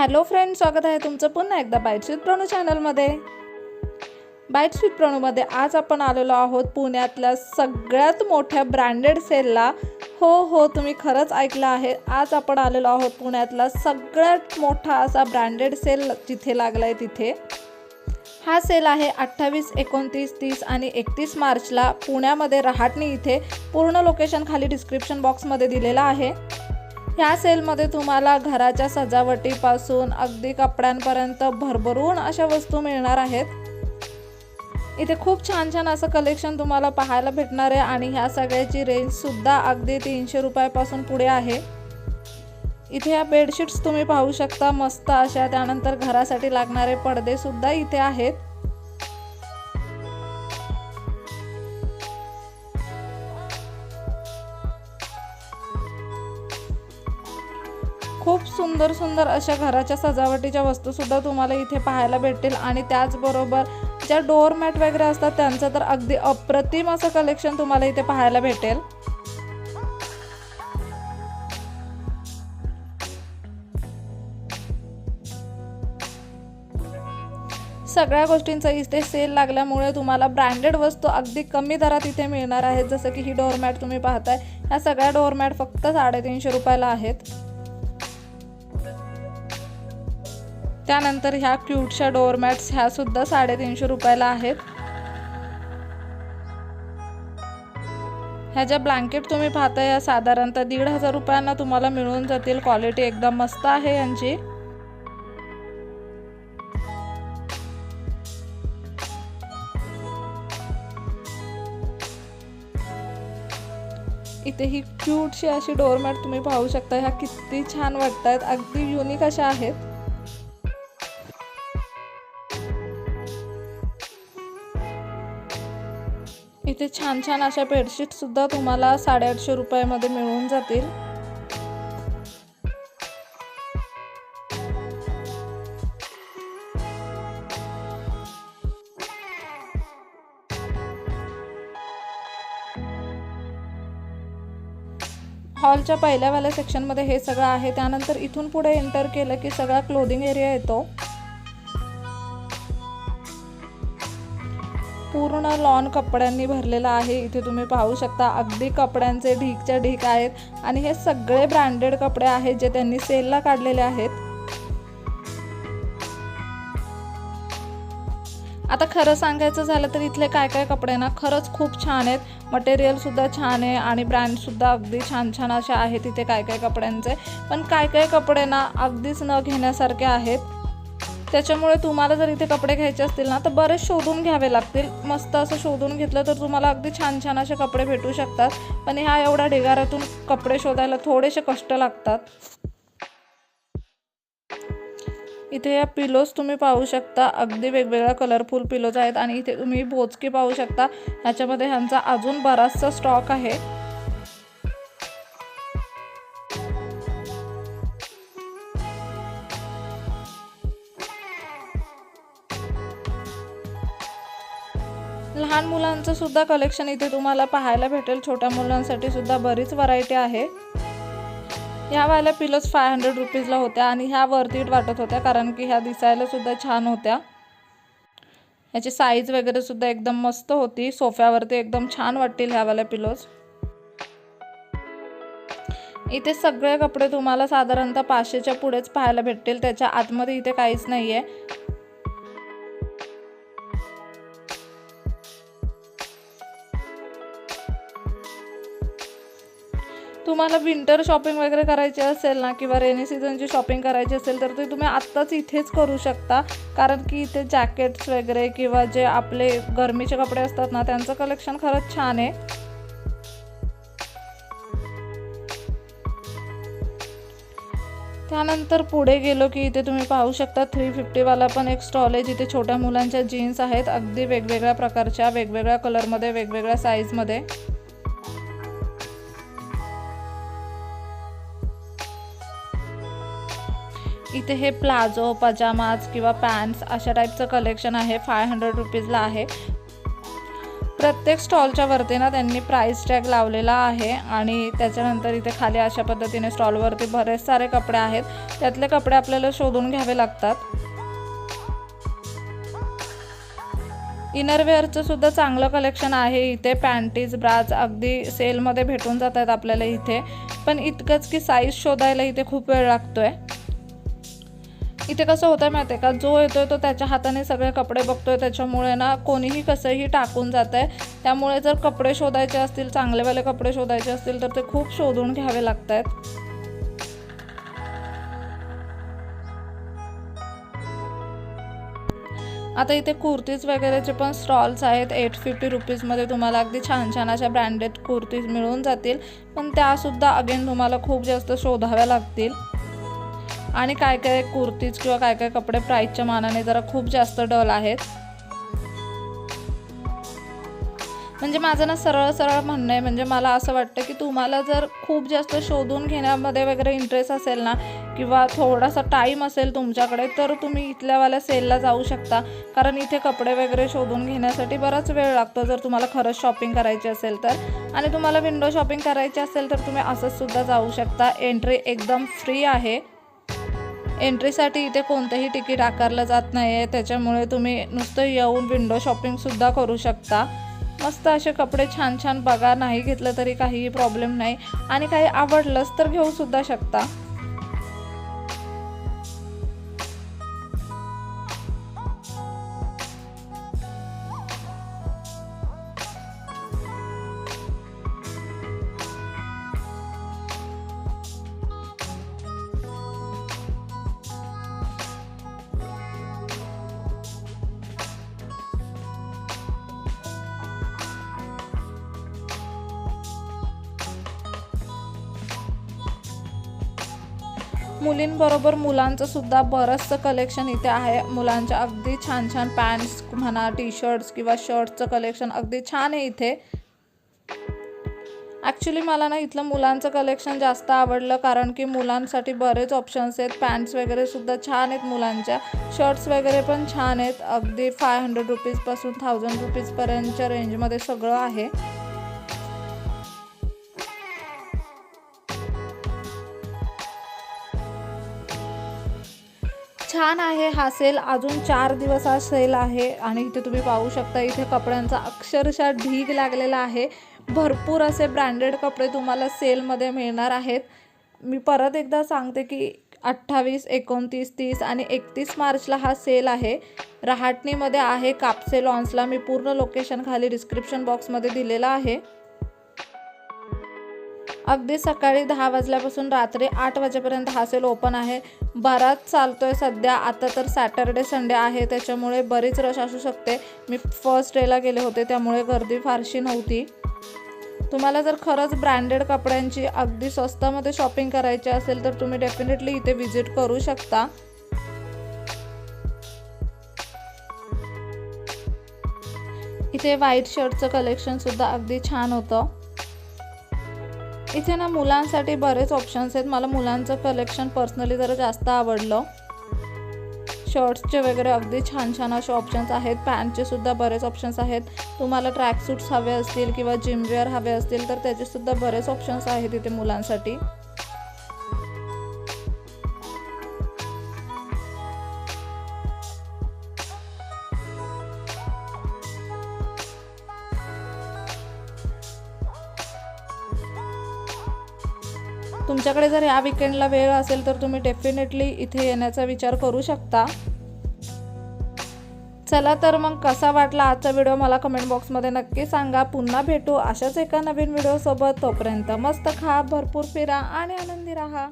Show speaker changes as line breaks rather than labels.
Hello friends, स्वागत आहे तुमचं पुन्हा एकदा बाईट्स विथ प्रणू चॅनलमध्ये। बाईट्स विथ प्रणूमध्ये आज आपण आलेलो आहोत पुण्यातल्या सगळ्यात मोठ्या ब्रँडेड सेलला। हो, तुम्ही खरंच ऐकलं आहे। आज आपण आलेलो आहोत पुण्यातला सगळ्यात मोठा असा ब्रँडेड सेल जिथे लागलाय तिथे। हा सेल आहे 28, 29, 30 आणि 31 मार्चला पुण्यामध्ये रहाटणी इथे। पूर्ण लोकेशन खाली डिस्क्रिप्शन बॉक्समध्ये दिलेला आहे। ह्या सेलमध्ये तुम्हाला घराच्या सजावटीपासून अगदी कपड्यांपर्यंत भरभरून अशा वस्तू मिळणार आहेत। इथे खूप छान असं कलेक्शन तुम्हाला पाहायला भेटणार आहे आणि ह्या सगळ्याची रेंज सुद्धा अगदी 300 रुपयापासून पुढे आहे। इथे या बेडशीट्स तुम्ही पाहू शकता, मस्त अशा। त्यानंतर घरासाठी लागणारे पडदे सुद्धा इथे आहेत। खूप सुंदर अशा घराच्या सजावटीच्या वस्तू सुद्धा तुम्हाला इथे पाहायला भेटतील आणि त्याचबरोबर ज्या डोअर मॅट वगैरे असतात त्यांचं तर अगदी अप्रतिम असं कलेक्शन तुम्हाला इथे पाहायला भेटेल। सगळ्या गोष्टींचा इथे सेल लागल्यामुळे तुम्हाला ब्रँडेड वस्तू अगदी कमी दरात इथे मिळणार आहेत। जसं की ही डोअर मॅट तुम्ही पाहताय, ह्या सगळ्या डोअर मॅट फक्त 350 रुपयाला आहेत। त्यानंतर ह्या क्यूटशा डोअर मॅट्स ह्या सुद्धा 350 रुपयाला आहेत। ह्या ज्या ब्लँकेट तुम्ही पाहताय या साधारणतः 1500 रुपयांना तुम्हाला मिळून जातील। क्वालिटी एकदम मस्त आहे यांची। इथे ही क्यूटशी अशी डोअर मॅट तुम्ही पाहू शकता, ह्या किती छान वाटतात, अगदी युनिक अशा आहेत। इथे छान अशा बेडशीट सुद्धा तुम्हाला 850 रुपयामध्ये मिळून जातील। हॉलच्या पहिल्यावाल्या सेक्शनमध्ये हे सगळं आहे। त्यानंतर इथून पुढे एंटर केलं की सगळा क्लोथिंग एरिया येतो। पूर्ण लॉन कपड्यांनी भरलेला आहे। इथे तुम्ही पाहू शकता अगदी कपड्यांचे ढीकच्या ढीक आहेत आणि हे सगळे ब्रँडेड कपडे आहेत जे त्यांनी सेलला काढलेले आहेत। आता खरं सांगायचं झालं तर इथले काय कपडे ना खरंच खूप छान आहेत। मटेरियल सुद्धा छान आहे आणि ब्रँड सुद्धा अगदी छान अशा आहेत इथे काय कपड्यांचे। पण काय कपडे ना अगदीच न घेण्यासारखे आहेत। त्याच्यामुळे तुम्हाला जर इथे कपडे घ्यायचे असतील ना तर बरेच शोधून घ्यावे लागतील। मस्त असं शोधून घेतलं तर तुम्हाला अगदी छान असे कपडे भेटू शकतात। पण ह्या एवढ्या ढिगाऱ्यातून कपडे शोधायला थोडेसे कष्ट लागतात। इथे या पिलोज तुम्ही पाहू शकता, अगदी वेगवेगळ्या कलरफुल पिलोज आहेत आणि इथे तुम्ही बोचके पाहू शकता। ह्याच्यामध्ये ह्यांचा अजून बराचसा स्टॉक आहे। लहान मुलांचं सुद्धा कलेक्शन इथे तुम्हाला पाहायला भेटेल। छोट्या मुलांसाठी सुद्धा बरीच व्हरायटी आहे। ह्या वाल्या पिलोज 500 रुपीजला होत्या आणि ह्या वर्थ इट वाटत होत्या कारण की ह्या दिसायला सुद्धा छान होत्या। ह्याची साईज वगैरे सुद्धा एकदम मस्त होती। सोफ्यावरती एकदम छान वाटतील ह्या वाल्या पिलोज। इथे सगळे कपडे तुम्हाला साधारणतः 500च्या पुढेच पाहायला भेटतील। त्याच्या आतमध्ये इथे काहीच नाहीये। तुम्हाला विंटर शॉपिंग वगैरे करायची असेल ना किंवा रेनी सीझनची शॉपिंग करायची असेल तर ते तुम्ही आत्ताच इथेच करू शकता कारण की इथे जॅकेट्स वगैरे किंवा जे आपले गरमीचे कपडे असतात ना त्यांचं कलेक्शन खरंच छान आहे। त्यानंतर पुढे गेलो की इथे तुम्ही पाहू शकता 350 वाला पण एक स्टॉल आहे जिथे छोट्या मुलांच्या जीन्स आहेत अगदी वेगवेगळ्या प्रकारच्या, वेगवेगळ्या कलरमध्ये, वेगवेगळ्या साईजमध्ये। इथे हे प्लाझो, पजामाज किंवा पॅन्ट्स अशा टाईपचं कलेक्शन आहे। 500 रुपीजला आहे। प्रत्येक स्टॉलच्या वरती ना त्यांनी प्राइस टॅग लावलेला आहे आणि त्याच्यानंतर इथे खाली अशा पद्धतीने स्टॉलवरती बरेच सारे कपडे आहेत. त्यातले कपडे आपल्याला शोधून घ्यावे लागतात. इनरवेअरचं सुद्धा चांगलं कलेक्शन आहे इथे. पॅन्टीज ब्राज अगदी सेलमध्ये भेटून जात आहेत आपल्याला इथे. पण इतकंच की साईज शोधायला इथे खूप वेळ लागतोय. इथे कसं होतं माहिती आहे का, जो येतोय तो त्याच्या हाताने सगळे कपडे बघतोय, त्याच्यामुळे ना कोणीही कसंही टाकून जात आहे. त्यामुळे जर कपडे शोधायचे असतील, चांगलेवाले कपडे शोधायचे असतील तर ते खूप शोधून घ्यावे लागत आहेत. आता इथे कुर्तीज वगैरेचे पण स्टॉल्स आहेत. 850 रुपीजमध्ये तुम्हाला अगदी छान छान अशा ब्रँडेड कुर्तीज मिळून जातील. पण त्यासुद्धा अगेन तुम्हाला खूप जास्त शोधाव्या लागतील. आणि काय काय कुर्तीज किंवा काय काय कपडे प्राईसच्या मानाने जरा खूप जास्त डल आहेत. म्हणजे माझं ना सरळ सरळ म्हणणं आहे, म्हणजे मला असं वाटतं की तुम्हाला जर खूप जास्त शोधून घेण्यामध्ये वगैरे इंटरेस्ट असेल ना, किंवा थोडासा टाईम असेल तुमच्याकडे, तर तुम्ही इथल्यावाल्या सेलला जाऊ शकता. कारण इथे कपडे वगैरे शोधून घेण्यासाठी बराच वेळ लागतो जर तुम्हाला खरंच शॉपिंग करायची असेल तर. आणि तुम्हाला विंडो शॉपिंग करायची असेल तर तुम्ही असंच सुद्धा जाऊ शकता. एंट्री एकदम फ्री आहे. एंट्रीसाठी इथे कोणतंही तिकीट आकारलं जात नाही आहे. त्याच्यामुळे तुम्ही नुसतं येऊन विंडो शॉपिंगसुद्धा करू शकता. मस्त असे कपडे छान छान बघा. नाही घेतलं तरी काहीही प्रॉब्लेम नाही. आणि काही आवडलंच तर घेऊसुद्धा शकता. मुलींबरोबर मुलांचं सुद्धा बरंचसं कलेक्शन इथे आहे. मुलांच्या अगदी छान छान पॅन्ट्स म्हणा, टी शर्ट्स किंवा शर्ट्सचं कलेक्शन अगदी छान आहे इथे. ॲक्च्युली मला ना इथलं मुलांचं कलेक्शन जास्त आवडलं, कारण की मुलांसाठी बरेच ऑप्शन्स आहेत. पॅन्ट्स वगैरे सुद्धा छान आहेत मुलांच्या. शर्ट्स वगैरे पण छान आहेत. अगदी 500 रुपीजपासून 1000 रुपीजपर्यंतच्या रेंजमध्ये सगळं आहे. छान आहे हा सेल. अजून 4 दिवस हा सेल आहे. आणि इथे तुम्ही पाहू शकता, इथे कपड्यांचा अक्षरशः ढीग लागलेला आहे. भरपूर असे ब्रँडेड कपडे तुम्हाला सेलमध्ये मिळणार आहेत. मी परत एकदा सांगते की 28, 29, 30 आणि 31 मार्चला हा सेल आहे. रहाटणीमध्ये आहे, कापसे लॉन्सला. मी पूर्ण लोकेशन खाली डिस्क्रिप्शन बॉक्समध्ये दिलेलं आहे. अगदी सकाळी 10 वाजल्यापासून रात्री 8 वाजेपर्यंत हा सेल ओपन आहे. बराच चालतोय सध्या. आता तर सॅटर्डे संडे आहे, त्याच्यामुळे बरीच रश असू शकते. मी फर्स्ट डेला गेले होते, त्यामुळे गर्दी फारशी नव्हती. तुम्हाला जर खरंच ब्रँडेड कपड्यांची अगदी स्वस्तामध्ये शॉपिंग करायची असेल तर तुम्ही डेफिनेटली इथे व्हिजिट करू शकता. इथे व्हाईट शर्टचं कलेक्शन सुद्धा अगदी छान होतं. इथे ना मुलांसाठी बरेच ऑप्शन्स आहेत. मला मुलांचं कलेक्शन पर्सनली जरा जास्त आवडलं. शर्ट्सचे वगैरे अगदी छान छान असे ऑप्शन्स आहेत. पॅन्टचे सुद्धा बरेच ऑप्शन्स आहेत. तुम्हाला ट्रॅक सूट्स हवे असतील किंवा जिमवेअर हवे असतील तर त्याचे सुद्धा बरेच ऑप्शन्स आहेत इथे मुलांसाठी. तुमच्याकडे जर या वीकेंडला वेळ असेल तर तुम्ही डेफिनेटली इथे येण्याचा विचार करू शकता. चला तर मग कसा वाटला आजचा व्हिडिओ मला कमेंट बॉक्समध्ये नक्की सांगा. पुन्हा भेटू अशाच एका नवीन व्हिडिओसोबत. तोपर्यंत मस्त खा, भरपूर फिरा आणि आनंदी राहा.